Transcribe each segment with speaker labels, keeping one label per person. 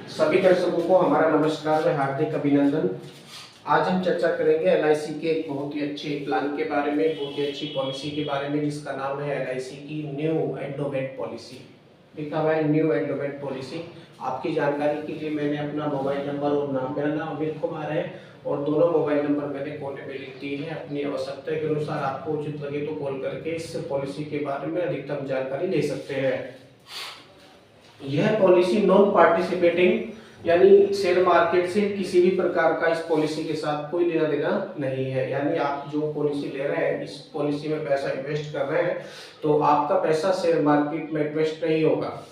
Speaker 1: सभी दर्शकों को हमारा नमस्कार व हार्दिक अभिनंदन। आज हम चर्चा करेंगे एलआईसी के एक बहुत ही अच्छे प्लान के बारे में, बहुत ही अच्छी पॉलिसी के बारे में, जिसका नाम है एलआईसी की न्यू एंडोमेंट पॉलिसी। लिखा हुआ है न्यू एंडोमेंट पॉलिसी। आपकी जानकारी के लिए मैंने अपना मोबाइल नंबर और नाम, मेरा नाम अमित कुमार है और दोनों मोबाइल नंबर मैंने कोने में लिख दिए हैं। अपनी आवश्यकता के अनुसार आपको उचित लगे तो कॉल करके इस पॉलिसी के बारे में अधिकतम जानकारी ले सकते हैं। यह पॉलिसी नॉन पार्टिसिपेटिंग यानी शेयर मार्केट से किसी भी प्रकार का इस पॉलिसी के साथ कोई लेना देना नहीं है। यानी आप जो पॉलिसी ले रहे हैं, इस पॉलिसी में पैसा इन्वेस्ट कर रहे हैं, तो आपका पैसा शेयर मार्केट में इन्वेस्ट नहीं होगा,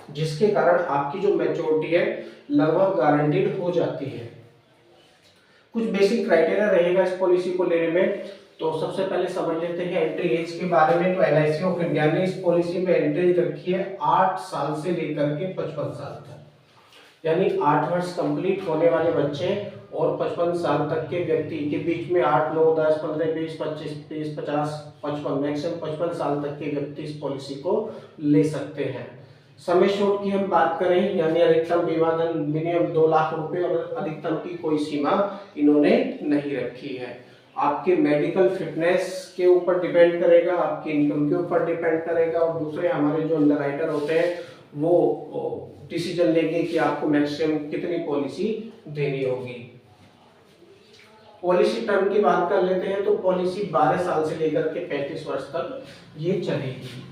Speaker 1: जिसके कारण आपकी जो मैच्योरिटी है लगभग गारंटीड हो जाती है। कुछ बेसिक क्राइटेरिया रहेगा इस पॉलिसी को लेने में। तो सबसे पहले समझ लेते हैं एंट्री एज के बारे में। तो एलआईसी ऑफ इंडिया ने इस पॉलिसी में एंट्री एज रखी है 8 साल से लेकर के 55 साल तक। यानी 8 वर्ष कंप्लीट होने वाले बच्चे और 55 साल तक के व्यक्ति के बीच में 8, 9, 10, 15, 20, 25, 30, 50, 55, मैक्सिमम 55 साल तक के व्यक्ति इस पॉलिसी को ले सकते हैं। समय छूट की हम बात करें, यानी अधिकतम बीमा धन मिनिमम 2 लाख रुपए और अधिकतम की कोई सीमा इन्होंने नहीं रखी है। आपके मेडिकल फिटनेस के ऊपर डिपेंड करेगा, आपकी इनकम के ऊपर डिपेंड करेगा और दूसरे हमारे जो अंडरराइटर होते हैं वो डिसीजन लेंगे कि आपको मैक्सिमम कितनी पॉलिसी देनी होगी। पॉलिसी टर्म की बात कर लेते हैं तो पॉलिसी 12 साल से लेकर के 35 वर्ष तक ये चलेगी।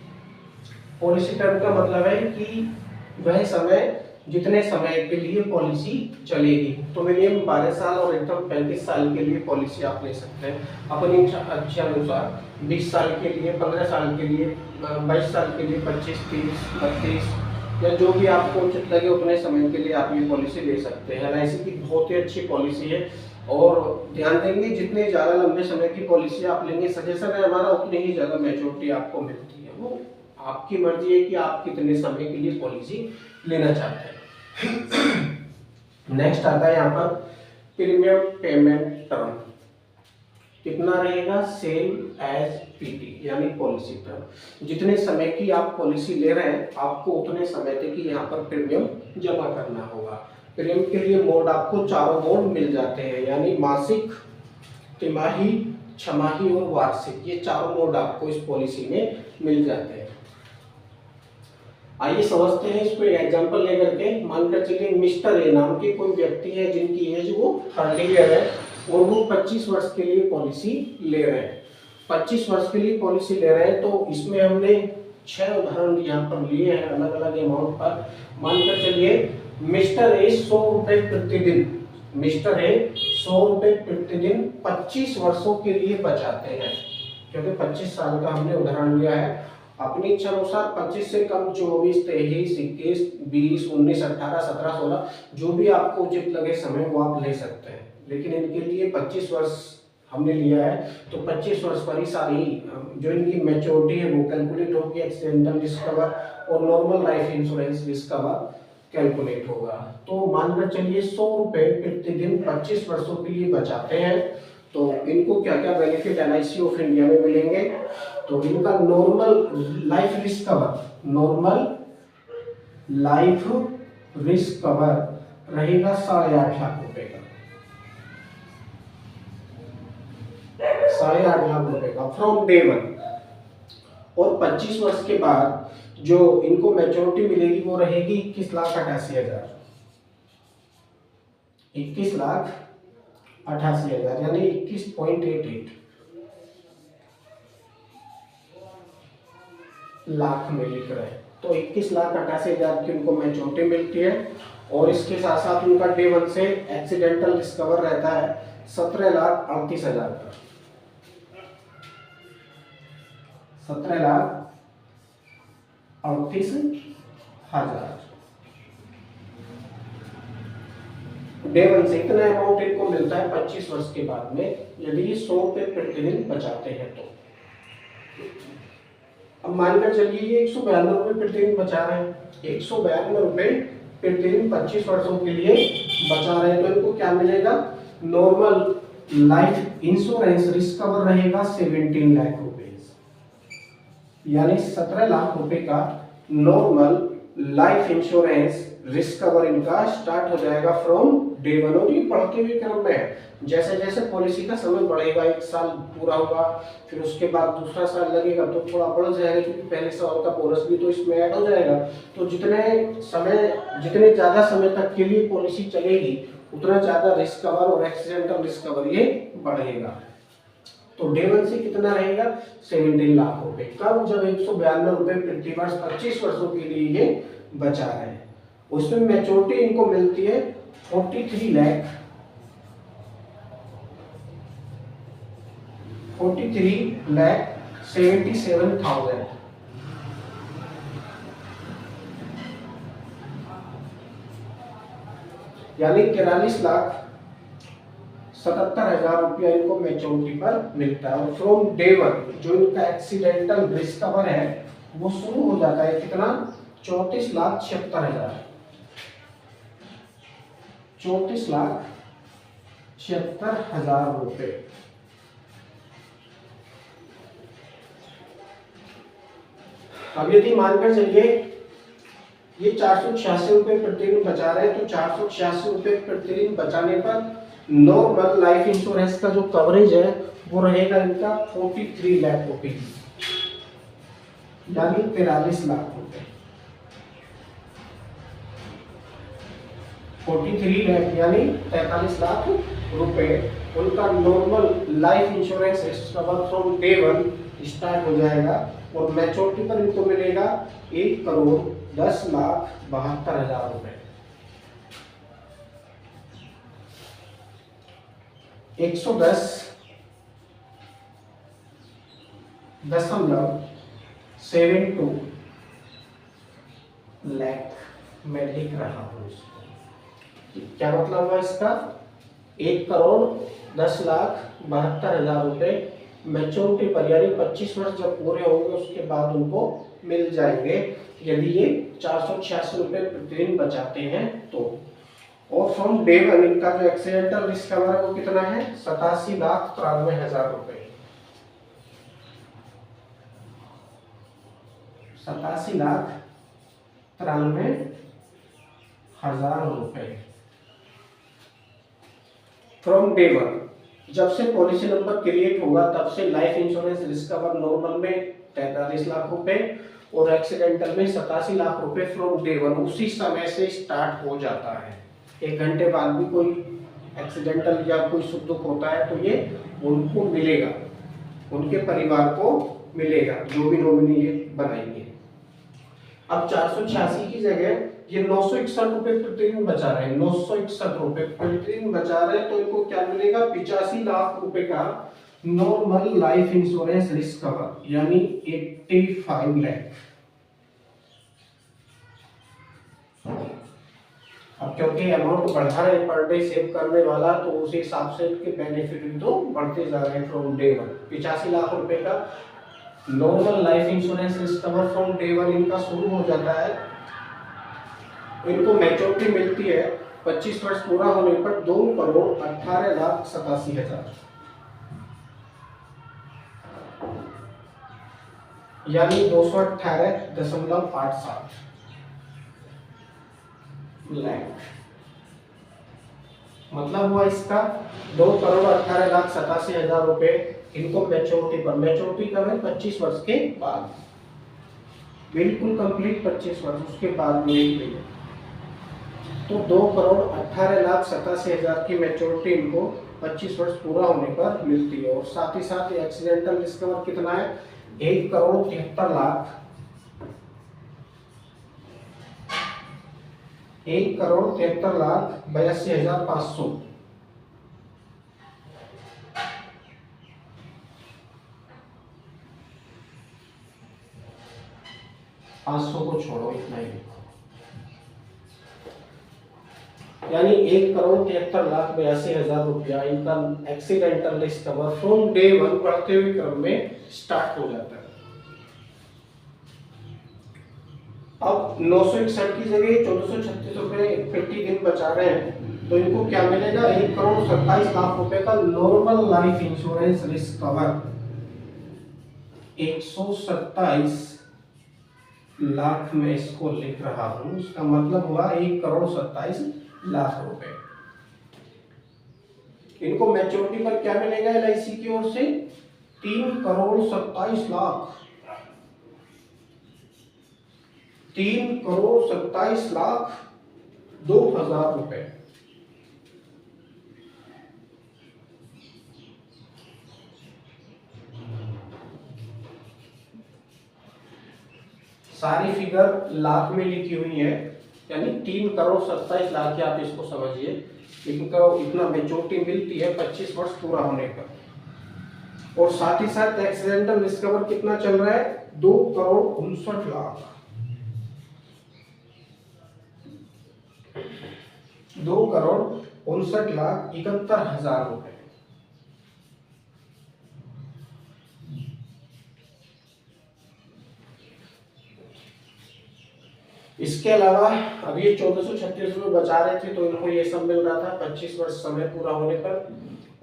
Speaker 1: पॉलिसी टर्म का मतलब है कि वह समय, जितने समय के लिए पॉलिसी चलेगी। तो मिनिमम 12 साल और एकदम 35 साल के लिए पॉलिसी आप ले सकते हैं अपनी इच्छा अनुसार। 20 साल के लिए, 15 साल के लिए, 22 साल के लिए, 25, 30, 32 या जो भी आपको उचित लगे उतने समय के लिए आप ये पॉलिसी ले सकते हैं। एलआईसी की बहुत ही अच्छी पॉलिसी है और ध्यान देंगे जितने ज़्यादा लंबे समय की पॉलिसी आप लेंगे, सजेशन है हमारा, उतनी ही ज़्यादा मैच्योरिटी आपको मिलती है। वो आपकी मर्जी है कि आप कितने समय के लिए पॉलिसी लेना चाहते हैं। नेक्स्ट आता है यहाँ पर प्रीमियम पेमेंट टर्म। कितना रहेगा? सेम एज पीटी यानी पॉलिसी टर्म। जितने समय की आप पॉलिसी ले रहे हैं आपको उतने समय तक की यहाँ पर प्रीमियम जमा करना होगा। प्रीमियम के लिए मोड आपको चारों मोड मिल जाते हैं, यानी मासिक, तिमाही, छमाही और वार्षिक। ये चारों मोड आपको इस पॉलिसी में मिल जाते हैं। आइए समझते हैं इसको एक एग्जांपल लेकर के। मानकर चलिए मिस्टर ए नाम के कोई व्यक्ति है जिनकी एज वो 30 ईयर है और वो 25 वर्ष के लिए पॉलिसी ले रहे हैं। 25 वर्ष के लिए पॉलिसी ले रहे हैं तो इसमें हमने 6 उदाहरण यहाँ पर लिए हैं अलग अलग अमाउंट पर। मानकर चलिए मिस्टर ए 100 रुपए प्रतिदिन, मिस्टर ए 100 रुपए प्रतिदिन 25 वर्षों के लिए बचाते हैं। क्योंकि 25 साल का हमने उदाहरण लिया है। अपनी इच्छा अनुसार 25 से कम 24, 23, 21, 20, 19, 18, 17, 16 जो भी आपको उचित लगे समय वो आप ले सकते हैं। लेकिन इनके लिए 25 वर्ष हमने लिया है तो 25 वर्ष पर ही सारी जो इनकी मैच्योरिटी है वो कैलकुलेट होगी। एक्सीडेंटल रिस्क कवर और normal life insurance risk cover calculate होगा। तो मानकर चलिए 100 रुपए प्रतिदिन 25 वर्षों के लिए बचाते हैं तो इनको क्या क्या बेनिफिट एलआईसी ऑफ इंडिया में मिलेंगे। तो इनका normal life risk cover, normal life risk cover रहेगा 8.5 लाख रुपए का, 8.5 लाख रुपए का फ्रॉम डे 1। और 25 वर्ष के बाद जो इनको मैच्योरिटी मिलेगी वो रहेगी 21,88,000, 21,88,000 यानी 21.88 लाख में लिख रहे हैं। तो 21,88,000 की उनको मैच्योरिटी मिलती है और इसके साथ साथ उनका डे 1 से एक्सीडेंटल रिस्क कवर रहता है 17,38,000 का, 17,38,000 डे 1 से। इतना अमाउंट इनको मिलता है 25 वर्ष के बाद में यदि ये 100 रुपए प्रतिदिन बचाते हैं तो। अब मानकर चलिए ये 192 रुपए प्रतिदिन बचा रहे हैं, 192 रुपए प्रतिदिन 25 वर्षों के लिए बचा रहे हैं तो इनको क्या मिलेगा? Normal life insurance risk cover रहेगा 17 लाख रुपए, यानी 17 लाख रुपए का normal life insurance risk cover इनका स्टार्ट हो जाएगा फ्रॉम डे वन। और ये बढ़ते हुए क्रम में है, जैसे जैसे पॉलिसी का समय बढ़ेगा, 1 साल पूरा होगा, फिर उसके बाद दूसरा साल लगेगा तो थोड़ा बढ़ जाएगा, क्योंकि पहले साल का बोनस भी तो इसमें ऐड हो जाएगा। तो जितने ज्यादा समय तक के लिए पॉलिसी चलेगी उतना ज्यादा रिस्क कवर और एक्सीडेंटल रिस्क कवर ये बढ़ेगा। तो डे वन से कितना रहेगा, 17 लाख रुपए। कब, जब 192 रुपए प्रति वर्ष 25 वर्षों के लिए ये बचा रहे हैं। उसमें मैच्योरिटी इनको मिलती है 43 लाख 77,000, यानी 43,77,000 रुपया इनको मैच्योरिटी पर मिलता है। और फ्रॉम डे वन जो इनका एक्सीडेंटल रिस्क कवर है वो शुरू हो जाता है कितना, 34,76,000, 34,76,000 रुपए। अब यदि मानकर चलिए ये 486 रुपए प्रतिदिन बचा रहे हैं, तो 486 रुपए प्रतिदिन बचाने पर नॉर्मल लाइफ इंश्योरेंस का जो कवरेज है वो रहेगा इनका 43 लाख रुपीज, यानी 43 लाख रुपए। 43 लाख यानी 43 लाख रुपए उनका normal life insurance cover from day one start हो जाएगा। और मैच्योरिटी पर इनको मिलेगा 1,10,72,000 रुपए। 110.72 लाख मैं लिख रहा हूं इसको। क्या मतलब हुआ इसका, 1,10,72,000 रुपए मैच्योरिटी पर, यानी 25 वर्ष जब पूरे होंगे उसके बाद उनको मिल जाएंगे, यदि ये 486 रुपए प्रतिदिन बचाते हैं तो। और फ्रॉम डे वन इनका जो एक्सीडेंटल रिस्क कवर है वो कितना है, 87,93,000 रुपए, 87,93,000 रुपए फ्रॉम डे वन। जब से पॉलिसी नंबर क्रिएट होगा तब से life insurance risk cover normal में 43 लाख रुपए और एक्सीडेंटल में 87 लाख रुपए फ्रॉम डे वन उसी समय से स्टार्ट हो जाता है। 1 घंटे बाद भी कोई एक्सीडेंटल या कोई सुख दुख होता है तो ये उनको मिलेगा, उनके परिवार को मिलेगा, जो भी नॉमिनी ये बनाएंगे। अब 486 की जगह ये 961 रुपए प्रतिदिन बचा रहे हैं, 961 रुपए प्रतिदिन बचा रहे हैं, तो इनको क्या मिलेगा, 85 लाख रुपए का normal life insurance risk cover, यानी 85 लाख। अब क्योंकि अमाउंट बढ़ा रहे हैं पर डे सेव करने वाला, तो उस हिसाब से इनके बेनिफिट भी तो बढ़ते जा रहे हैं फ्रॉम डे वन। 85 लाख रुपए का normal life insurance risk cover from day one इनका शुरू हो जाता है। इनको मैच्योरिटी मिलती है 25 वर्ष पूरा होने पर 2,18,87,000, यानी 218.87 लाख। मतलब हुआ इसका 2,18,87,000 रुपए इनको मैच्योरिटी पर, मैच्योरिटी कब है, 25 वर्ष के बाद, बिल्कुल कंप्लीट 25 वर्ष उसके बाद मिलेगी। तो 2,18,87,000 की मैच्योरिटी इनको 25 वर्ष पूरा होने पर मिलती है। और साथ ही साथ एक्सीडेंटल रिस्क कवर कितना है, 1,73,00,000, 1,73,82,500, 500 को छोड़ो, इतना ही लिखो, यानी 1,73,82,000 रुपया इनका accidental risk cover from day one बढ़ते हुए क्रम में स्टार्ट हो जाता है। अब 961 की जगह 1,436 रुपए प्रतिदिन बचा रहे हैं, तो इनको क्या मिलेगा, 1,27,00,000 रुपए का normal life insurance risk cover, 127 lakh में इसको लिख रहा हूं, इसका मतलब हुआ 1,27,00,000 रुपए। इनको मैच्योरिटी पर क्या मिलेगा LIC की ओर से? 3,27,00,000। 3,27,02,000 रुपए। सारी फिगर लाख में लिखी हुई है, यानी 3,27,00,000 आप इसको समझिए। इनको इतना मैच्योरिटी मिलती है 25 वर्ष पूरा होने पर। और साथ ही साथ एक्सीडेंटल रिस्क कवर कितना चल रहा है? 2,59,00,000। 2,59,71,000 रुपए। इसके अलावा अब ये 1,436 रुपए बचा रहे थे, तो इनको ये सब मिल रहा था 25 वर्ष समय पूरा होने पर।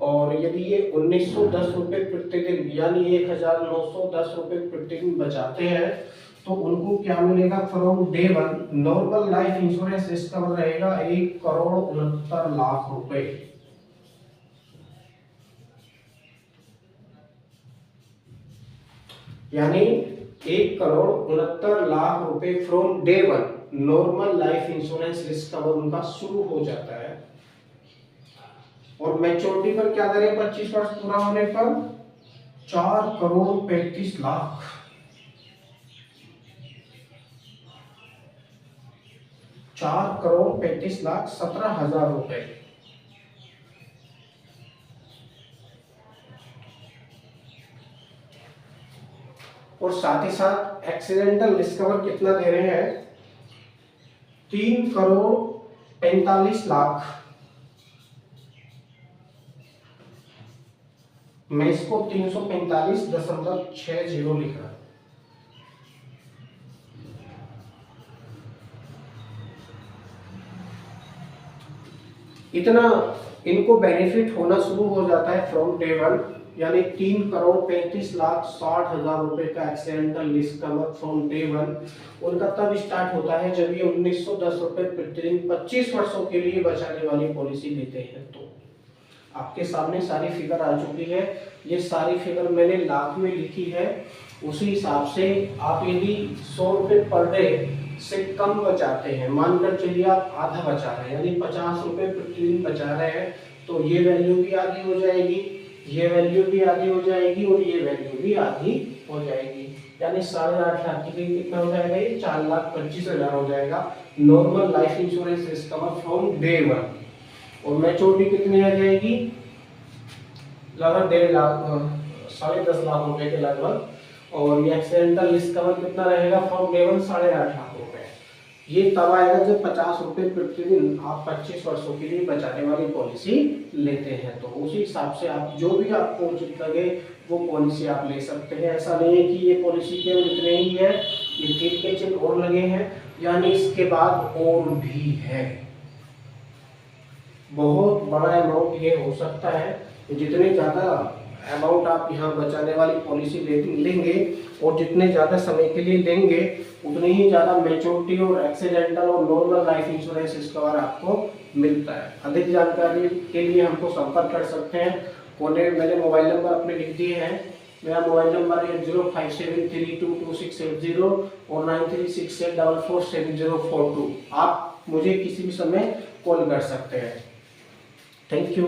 Speaker 1: और यदि ये 1,910 रुपए प्रतिदिन यानी 1,910 रुपए प्रतिदिन बचाते हैं, तो उनको क्या मिलेगा? From day one normal life insurance risk cover रहेगा 1,69,00,000 रुपए। यानी 1,69,00,000 रुपए from day one normal life insurance risk cover उनका शुरू हो जाता है। और मैच्योरिटी पर क्या करें? 25 वर्ष पूरा होने पर 4,35,00,000। 4,35,17,000 रुपए। और साथ ही साथ एक्सीडेंटल रिस्क कवर कितना दे रहे हैं? 3,45,00,000। मैं इसको 345.60 लिख रहा हूं। इतना इनको बेनिफिट होना शुरू हो जाता है फ्रॉम डे वन, यानी 3,35,60,000 रुपए का accidental risk cover from day one उनका तब स्टार्ट होता है जब ये 1,910 रुपए प्रतिदिन 25 वर्षों के लिए बचाने वाली पॉलिसी लेते हैं। तो आपके सामने सारी फिगर आ चुकी है। ये सारी फिगर मैंने लाख में लिखी है। उसी हिसाब से आप यदि 100 रुपए पर डे से कम बचाते हैं, मानकर चलिए आप आधा बचा रहे हैं, यानी 50 रुपए प्रतिदिन बचा रहे हैं, तो ये वैल्यू भी आधी हो जाएगी, ये वैल्यू भी आधी हो जाएगी और ये वैल्यू भी आधी हो जाएगी। यानी 8.5 लाख के लिए कितना हो जाएगा? ये 4,25,000 हो जाएगा normal life insurance risk cover from day one. और मैच्योरिटी कितनी आ जाएगी? लगभग 1.5 लाख 10.5 लाख रुपए के लगभग। और ये एक्सीडेंटल रिस्क कवर कितना रहेगा फ्रॉम डे वन? 8.5 लाख रुपए। ये तब आएगा जब 50 रुपए प्रतिदिन आप 25 वर्षों के लिए बचाने वाली पॉलिसी लेते हैं। तो उसी हिसाब से आप जो भी आपको उचित लगे वो पॉलिसी आप ले सकते हैं। ऐसा नहीं है कि ये पॉलिसी केवल इतने ही है, ये 3 के चिन्ह और लगे हैं, यानी इसके बाद और भी है। बहुत बड़ा अमाउंट ये हो सकता है। जितने ज़्यादा अमाउंट आप यहाँ बचाने वाली पॉलिसी लेंगे और जितने ज़्यादा समय के लिए लेंगे, उतनी ही ज़्यादा मैच्योरिटी और एक्सीडेंटल और नॉर्मल लाइफ इंश्योरेंस इस कवर आपको मिलता है। अधिक जानकारी के लिए हमको संपर्क कर सकते हैं। मैंने मोबाइल नंबर अपने लिख दिए हैं। मेरा मोबाइल नंबर है 0573222680 और 9368447042। आप मुझे किसी भी समय कॉल कर सकते हैं। Thank you.